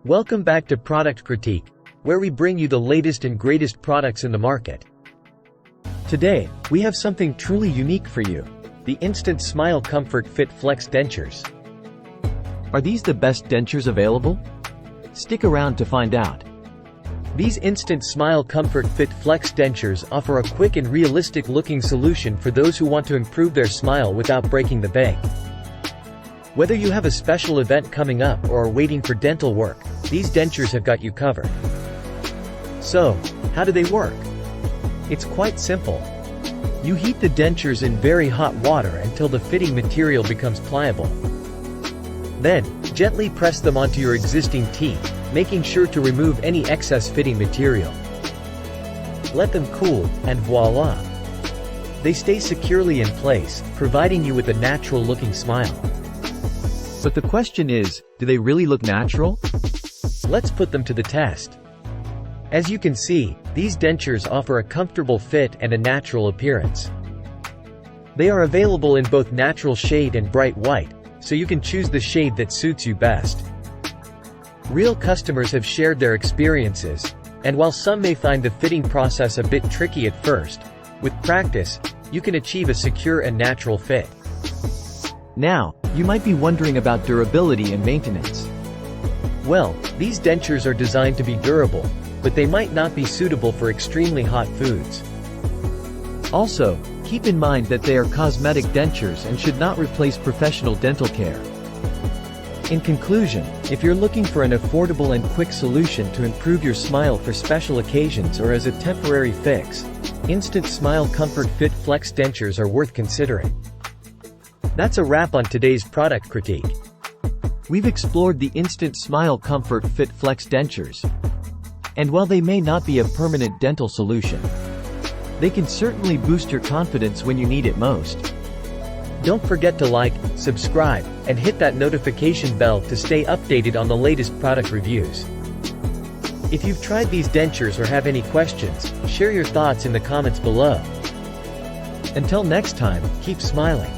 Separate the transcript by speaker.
Speaker 1: Welcome back to Product Critique, where we bring you the latest and greatest products in the market. Today, we have something truly unique for you: the Instant Smile Comfort Fit Flex Dentures.
Speaker 2: Are these the best dentures available? Stick around to find out.
Speaker 1: These Instant Smile Comfort Fit Flex Dentures offer a quick and realistic-looking solution for those who want to improve their smile without breaking the bank. Whether you have a special event coming up or are waiting for dental work, these dentures have got you covered. So, how do they work? It's quite simple. You heat the dentures in very hot water until the fitting material becomes pliable. Then, gently press them onto your existing teeth, making sure to remove any excess fitting material. Let them cool, and voila! They stay securely in place, providing you with a natural-looking smile.
Speaker 2: But the question is, do they really look natural?
Speaker 1: Let's put them to the test. As you can see, these dentures offer a comfortable fit and a natural appearance. They are available in both natural shade and bright white, so you can choose the shade that suits you best. Real customers have shared their experiences, and while some may find the fitting process a bit tricky at first, with practice, you can achieve a secure and natural fit.
Speaker 2: Now, you might be wondering about durability and maintenance.
Speaker 1: Well, these dentures are designed to be durable, but they might not be suitable for extremely hot foods.
Speaker 2: Also, keep in mind that they are cosmetic dentures and should not replace professional dental care. In conclusion, if you're looking for an affordable and quick solution to improve your smile for special occasions or as a temporary fix, Instant Smile Comfort Fit Flex Dentures are worth considering. That's a wrap on today's product critique. We've explored the Instant Smile Comfort Fit Flex Dentures. And while they may not be a permanent dental solution, they can certainly boost your confidence when you need it most.
Speaker 1: Don't forget to like, subscribe, and hit that notification bell to stay updated on the latest product reviews. If you've tried these dentures or have any questions, share your thoughts in the comments below. Until next time, keep smiling.